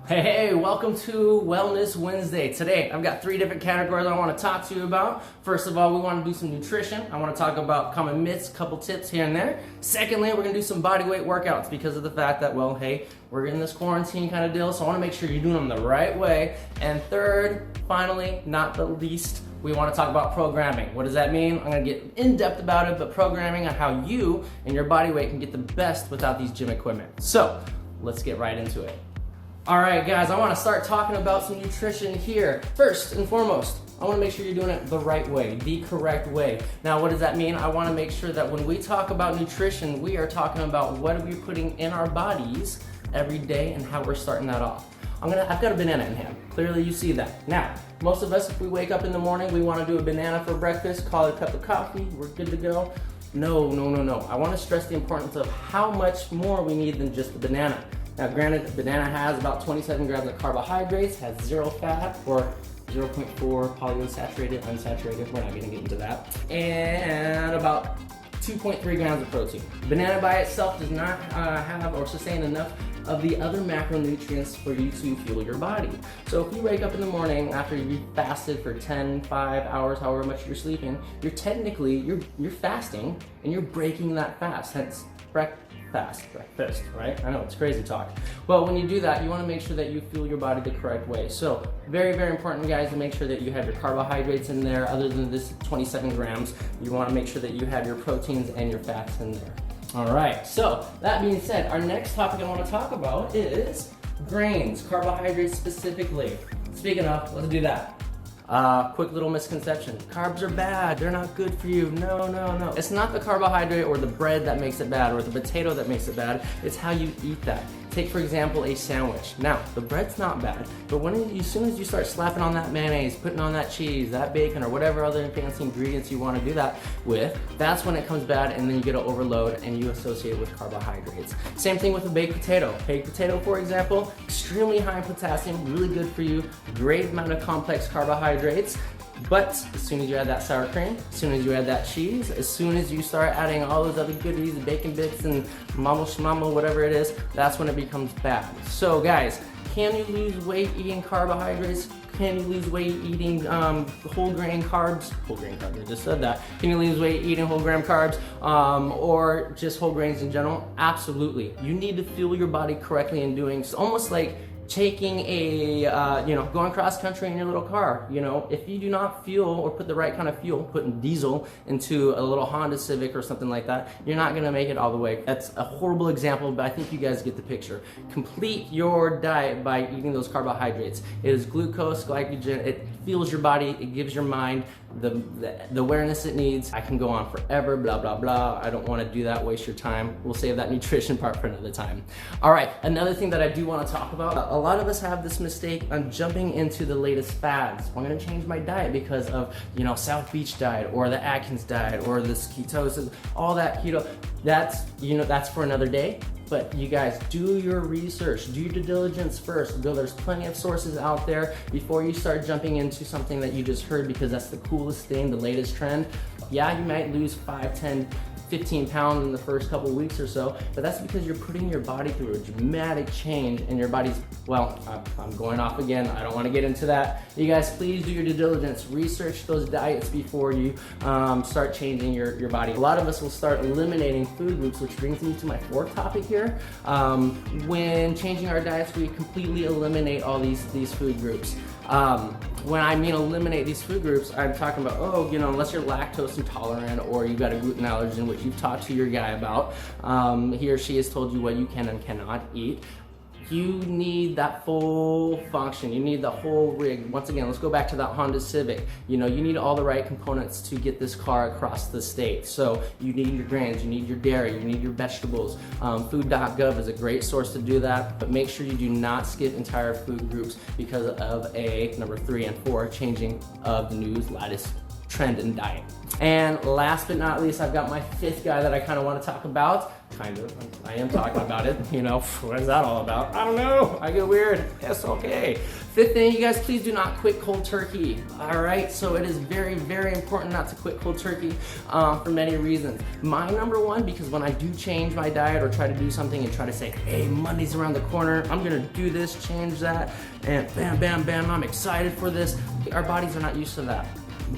Hey, welcome to Wellness Wednesday. Today, I've got 3 different categories I want to talk to you about. First of all, we want to do some nutrition. I want to talk about common myths, couple tips here and there. Secondly, we're going to do some body weight workouts because of the fact that, well, hey, we're in this quarantine kind of deal, so I want to make sure you're doing them the right way. And third, finally, not the least, we want to talk about programming. What does that mean? I'm going to get in depth about it, but programming on how you and your body weight can get the best without these gym equipment. So, let's get right into it. All right, guys, I want to start talking about some nutrition here. First and foremost, I want to make sure you're doing it the right way, the correct way. Now, what does that mean? I want to make sure that when we talk about nutrition, we are talking about what are we putting in our bodies every day and how we're starting that off. I've got a banana in hand. Clearly, you see that. Now, most of us, if we wake up in the morning, we want to do a banana for breakfast, call it a cup of coffee, we're good to go. No. I want to stress the importance of how much more we need than just the banana. Now, granted, a banana has about 27 grams of carbohydrates, has 0 fat, or 0.4 polyunsaturated, unsaturated, we're not gonna get into that, and about 2.3 grams of protein. Banana by itself does not have or sustain enough of the other macronutrients for you to fuel your body. So if you wake up in the morning after you fasted for 10, 5 hours, however much you're sleeping, you're fasting and you're breaking that fast, hence breakfast, right? I know, it's crazy talk. Well, when you do that, you wanna make sure that you fuel your body the correct way. So, very, very important, guys, to make sure that you have your carbohydrates in there, other than this 27 grams. You wanna make sure that you have your proteins and your fats in there. All right, so that being said, our next topic I wanna talk about is grains, carbohydrates specifically. Speaking of, let's do that. Quick little misconception. Carbs are bad, they're not good for you. No. It's not the carbohydrate or the bread that makes it bad or the potato that makes it bad, it's how you eat that. Take, for example, a sandwich. Now, the bread's not bad, but as soon as you start slapping on that mayonnaise, putting on that cheese, that bacon, or whatever other fancy ingredients you want to do that with, that's when it comes bad, and then you get an overload and you associate it with carbohydrates. Same thing with a baked potato. Baked potato, for example, extremely high in potassium, really good for you, great amount of complex carbohydrates. But as soon as you add that sour cream, as soon as you add that cheese, as soon as you start adding all those other goodies, bacon bits and mamo shmamo, whatever it is, that's when it becomes bad. So guys, can you lose weight eating carbohydrates? Can you lose weight eating whole grain carbs? I just said that. Can you lose weight eating whole grain carbs or just whole grains in general? Absolutely. You need to fuel your body correctly in doing, it's almost like taking a, going cross country in your little car. If you do not fuel or put the right kind of fuel, putting diesel into a little Honda Civic or something like that, you're not gonna make it all the way. That's a horrible example, but I think you guys get the picture. Complete your diet by eating those carbohydrates. It is glucose, glycogen, it fuels your body, it gives your mind the awareness it needs. I can go on forever, blah, blah, blah. I don't wanna do that, waste your time. We'll save that nutrition part for another time. All right, another thing that I do wanna talk about, a lot of us have this mistake on jumping into the latest fads. I'm gonna change my diet because of, South Beach diet or the Atkins diet or this ketosis, all that keto. That's for another day. But you guys, do your research, do your due diligence first. There's plenty of sources out there before you start jumping into something that you just heard because that's the coolest thing, the latest trend. Yeah, you might lose 5, 10, 15 pounds in the first couple weeks or so, but that's because you're putting your body through a dramatic change and your body's, I'm going off again, I don't want to get into that. You guys, please do your due diligence, research those diets before you start changing your body. A lot of us will start eliminating food groups, which brings me to my 4th topic here. When changing our diets, we completely eliminate all these food groups. When I mean eliminate these food groups, I'm talking about, unless you're lactose intolerant or you've got a gluten allergen, which you've talked to your guy about, he or she has told you what you can and cannot eat. You need that full function. You need the whole rig. Once again, let's go back to that Honda Civic. You need all the right components to get this car across the state. So you need your grains, you need your dairy, you need your vegetables. Food.gov is a great source to do that, but make sure you do not skip entire food groups because of number 3 and 4, changing of the news latest trend in diet. And last but not least, I've got my fifth guy that I kind of want to talk about. I am talking about it. You know, what is that all about? I don't know. I get weird. That's okay. Fifth thing, you guys, please do not quit cold turkey. All right, so it is very, very important not to quit cold turkey for many reasons. My number one, because when I do change my diet or try to do something and try to say, hey, Monday's around the corner, I'm gonna do this, change that, and bam, bam, bam, I'm excited for this. Our bodies are not used to that.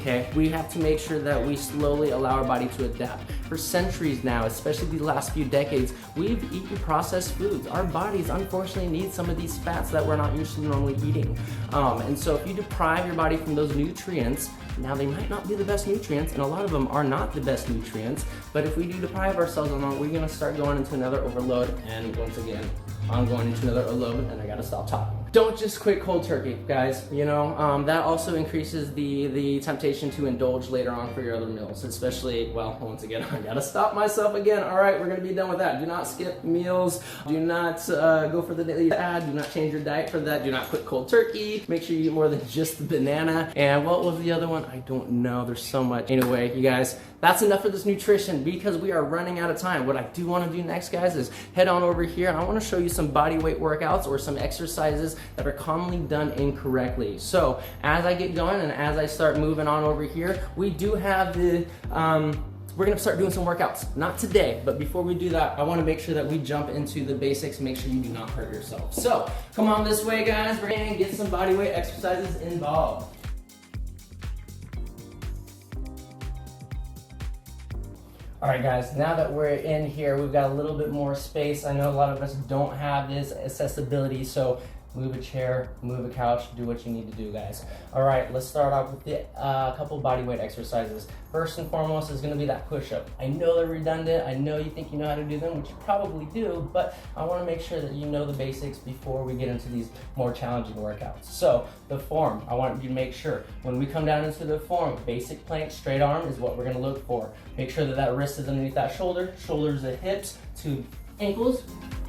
Okay, we have to make sure that we slowly allow our body to adapt. For centuries now, especially these last few decades, we've eaten processed foods. Our bodies unfortunately need some of these fats that we're not used to normally eating. And so if you deprive your body from those nutrients, now they might not be the best nutrients, and a lot of them are not the best nutrients, but if we do deprive ourselves of them, we're gonna start going into another overload, and once again, I'm going into another overload, and I gotta stop talking. Don't just quit cold turkey, guys. You know, that also increases the temptation to indulge later on for your other meals, especially, well, once again, I gotta stop myself again. All right, we're gonna be done with that. Do not skip meals. Do not go for the daily fad. Do not change your diet for that. Do not quit cold turkey. Make sure you eat more than just the banana. And what was the other one? I don't know. There's so much. Anyway, you guys, that's enough of this nutrition because we are running out of time. What I do want to do next, guys, is head on over here and I want to show you some body weight workouts or some exercises that are commonly done incorrectly. So as I get going and as I start moving on over here, we do have the we're gonna start doing some workouts. Not today, but before we do that, I wanna make sure that we jump into the basics, make sure you do not hurt yourself. So, come on this way, guys, we're gonna get some body weight exercises involved. All right, guys, now that we're in here, we've got a little bit more space. I know a lot of us don't have this accessibility, so move a chair, move a couch, do what you need to do, guys. All right, let's start off with the couple body weight exercises. First and foremost is gonna be that push-up. I know they're redundant, I know you think you know how to do them, which you probably do, but I wanna make sure that you know the basics before we get into these more challenging workouts. So, the form, I want you to make sure, when we come down into the form, basic plank, straight arm is what we're gonna look for. Make sure that that wrist is underneath that shoulder, shoulders to hips to ankles,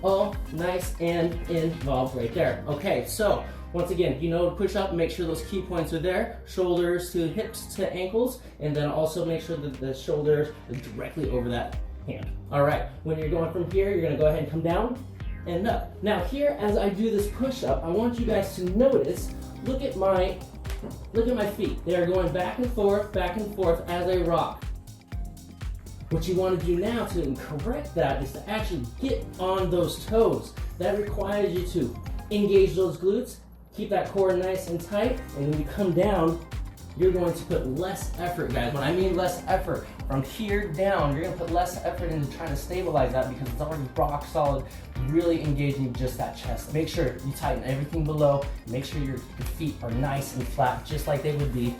all nice and involved right there. Okay, so once again, you know to push up, make sure those key points are there, shoulders to hips to ankles, and then also make sure that the shoulders are directly over that hand. All right, when you're going from here, you're gonna go ahead and come down and up. Now here, as I do this push up, I want you guys to notice, look at my feet. They are going back and forth as I rock. What you want to do now to correct that is to actually get on those toes. That requires you to engage those glutes, keep that core nice and tight, and when you come down, you're going to put less effort, guys. When I mean less effort, from here down, you're gonna put less effort into trying to stabilize that because it's already rock solid, really engaging just that chest. Make sure you tighten everything below, make sure your feet are nice and flat, just like they would be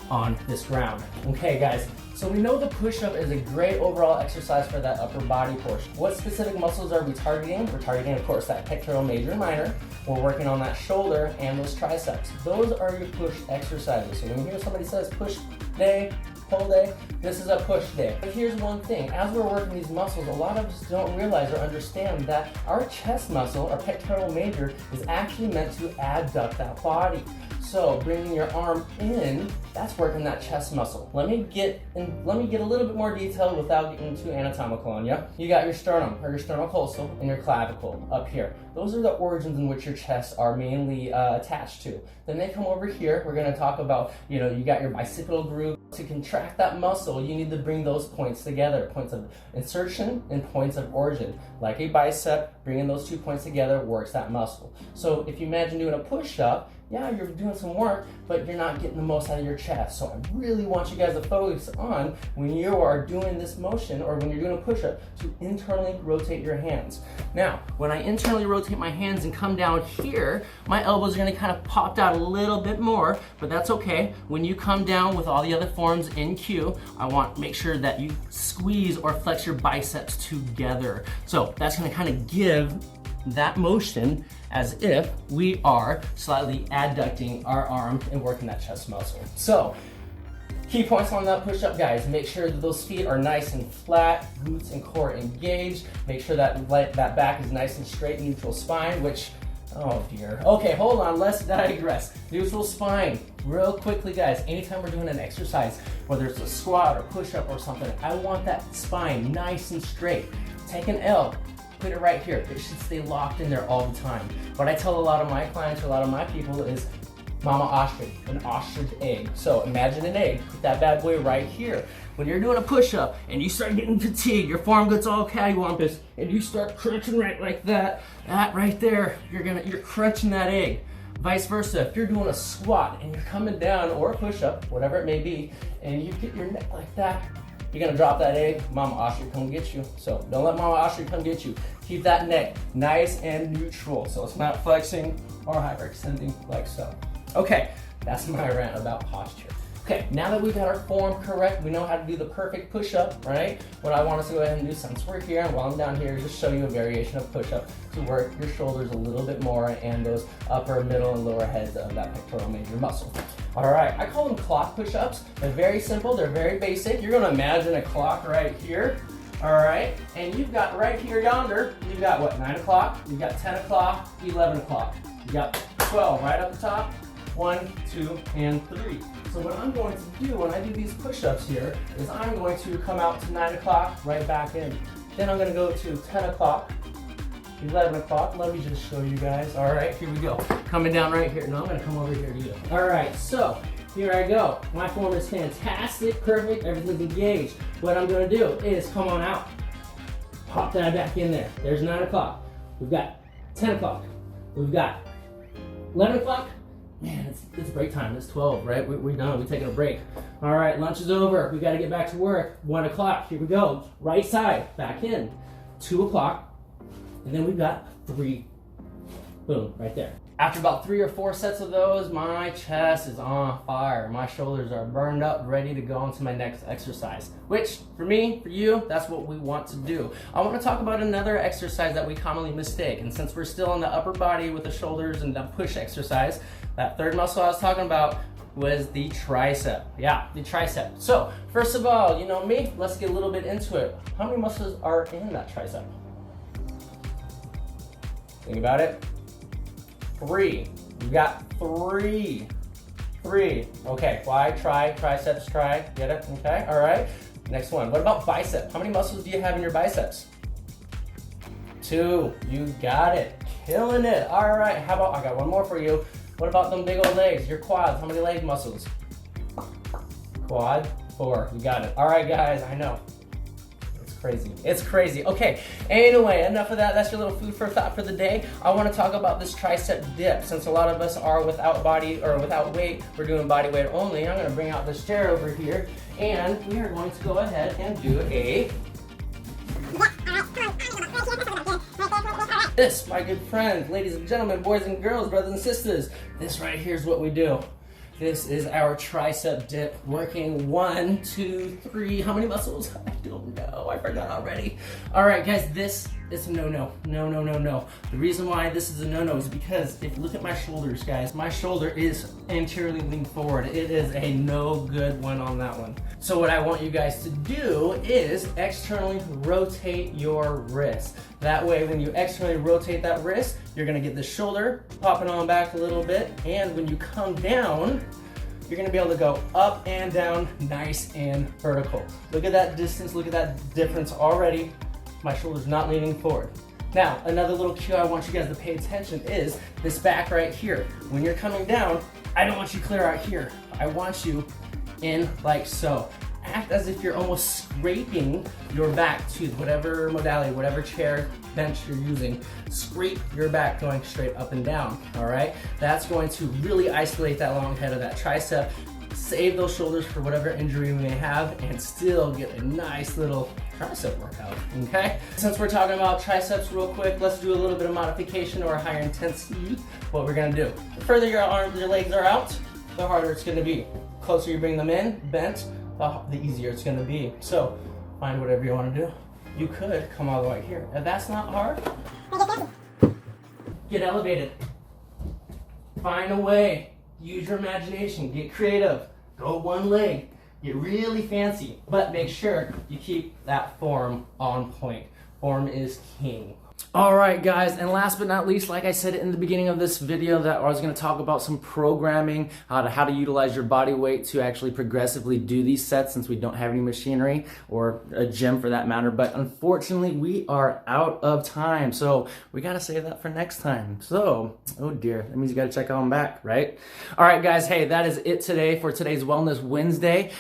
on this ground. Okay, guys. So we know the push-up is a great overall exercise for that upper body portion. What specific muscles are we targeting? We're targeting, of course, that pectoral major and minor. We're working on that shoulder and those triceps. Those are your push exercises. So when you hear somebody says push day, pull day, this is a push day. But here's one thing, as we're working these muscles, a lot of us don't realize or understand that our chest muscle, our pectoral major, is actually meant to adduct that body. So bringing your arm in, that's working that chest muscle. Let me get a little bit more detailed without getting too anatomical on you. You got your sternum or your sternocostal and your clavicle up here. Those are the organs in which your chests are mainly attached to. Then they come over here. We're gonna talk about, you got your bicipital groove. To contract that muscle, you need to bring those points together, points of insertion and points of origin. Like a bicep, bringing those 2 points together works that muscle. So if you imagine doing a push-up, yeah, you're doing some work, but you're not getting the most out of your chest. So I really want you guys to focus on when you are doing this motion or when you're doing a push-up to internally rotate your hands. Now, when I internally rotate my hands and come down here, my elbows are gonna kind of pop out a little bit more, but that's okay. When you come down with all the other forms in cue, I want to make sure that you squeeze or flex your biceps together. So that's gonna kind of give that motion as if we are slightly adducting our arm and working that chest muscle. So, key points on that push-up, guys. Make sure that those feet are nice and flat, glutes and core engaged. Make sure that that back is nice and straight, neutral spine, which Oh dear. Okay, hold on, let's digress. Neutral spine. Real quickly, guys, anytime we're doing an exercise, whether it's a squat or push-up or something, I want that spine nice and straight. Take an L, put it right here. It should stay locked in there all the time. What I tell a lot of my clients or a lot of my people is mama ostrich, an ostrich egg. So imagine an egg, put that bad boy right here. When you're doing a push-up and you start getting fatigued, your forearm gets all cattywampus, and you start crunching right like that right there, you're crunching that egg. Vice versa, if you're doing a squat and you're coming down, or a push-up, whatever it may be, and you get your neck like that, you're gonna drop that egg, mama ostrich come get you. So don't let mama ostrich come get you. Keep that neck nice and neutral, so it's not flexing or hyperextending like so. Okay, that's my rant about posture. Okay, now that we've got our form correct, we know how to do the perfect push-up, right? What I want us to go ahead and do, since we're here and while I'm down here, is just show you a variation of push-up to work your shoulders a little bit more and those upper, middle, and lower heads of that pectoral major muscle. All right, I call them clock push-ups. They're very simple, they're very basic. You're gonna imagine a clock right here, all right? And you've got right here yonder, you've got what, 9 o'clock, you've got 10 o'clock, 11 o'clock. You got 12 right up the top, 1, 2, and 3. So what I'm going to do when I do these push-ups here is I'm going to come out to 9 o'clock, right back in. Then I'm gonna go to 10 o'clock, 11 o'clock. Let me just show you guys. All right, here we go. Coming down right here. No, I'm gonna come over here to you. All right, so here I go. My form is fantastic, perfect, everything's engaged. What I'm gonna do is come on out. Pop that back in there. There's 9 o'clock. We've got 10 o'clock. We've got 11 o'clock. Man, it's break time. It's 12, right? We're done. We're taking a break. All right, lunch is over. We got to get back to work. 1 o'clock. Here we go. Right side, back in. 2 o'clock. And then we've got 3. Boom, right there. After about 3 or 4 sets of those, my chest is on fire. My shoulders are burned up, ready to go on to my next exercise. Which, for me, for you, that's what we want to do. I want to talk about another exercise that we commonly mistake. And since we're still on the upper body with the shoulders and the push exercise, that third muscle I was talking about was the tricep. Yeah, the tricep. So, first of all, you know me, let's get a little bit into it. How many muscles are in that tricep? Think about it. 3. You got 3. 3. Okay, why? Triceps, get it? Okay, all right. Next one. What about bicep? How many muscles do you have in your biceps? 2. You got it. Killing it. All right, how about, I got one more for you. What about them big old legs? Your quads, how many leg muscles? Quad, 4. You got it. All right, guys, I know. Crazy. It's crazy. Okay, anyway, enough of that. That's your little food for thought for the day. I want to talk about this tricep dip. Since a lot of us are without body or without weight, we're doing body weight only. I'm going to bring out this chair over here and we are going to go ahead and do this, my good friends, ladies and gentlemen, boys and girls, brothers and sisters. This right here is what we do. This is our tricep dip, working 1, 2, 3. How many muscles? I don't know. I forgot already. All right, guys, this is a no-no. No. The reason why this is a no-no is because if you look at my shoulders, guys, my shoulder is anteriorly leaned forward. It is a no good one on that one. So what I want you guys to do is externally rotate your wrist. That way, when you externally rotate that wrist, you're gonna get the shoulder popping on back a little bit, and when you come down, you're gonna be able to go up and down, nice and vertical. Look at that distance, look at that difference already. My shoulder's not leaning forward. Now, another little cue I want you guys to pay attention is this back right here. When you're coming down, I don't want you clear out here. I want you in like so. Act as if you're almost scraping your back to whatever modality, whatever chair, bench you're using. Scrape your back going straight up and down, all right? That's going to really isolate that long head of that tricep, save those shoulders for whatever injury you may have, and still get a nice little tricep workout, okay? Since we're talking about triceps real quick, let's do a little bit of modification or a higher intensity. What we're gonna do, the further your arms, your legs are out, the harder it's gonna be. The closer you bring them in, bent, the easier it's gonna be. So find whatever you wanna do. You could come all the way here. If that's not hard, get elevated. Find a way. Use your imagination. Get creative. Go one leg. Get really fancy. But make sure you keep that form on point. Form is king. All right, guys, and last but not least, like I said in the beginning of this video, that I was going to talk about some programming, how to utilize your body weight to actually progressively do these sets, since we don't have any machinery or a gym for that matter. But unfortunately, we are out of time, so we got to save that for next time. So, oh dear, that means you got to check on back, right? All right, guys, hey, that is it today for today's Wellness Wednesday.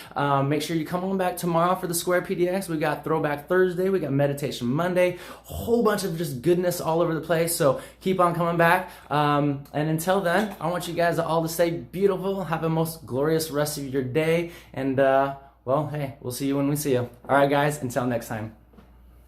Make sure you come on back tomorrow for the Square PDX. We got Throwback Thursday, we got Meditation Monday, a whole bunch of just goodness all over the place, so keep on coming back, and until then, I want you guys all to stay beautiful, have a most glorious rest of your day, and well, hey, we'll see you when we see you. All right, guys, until next time.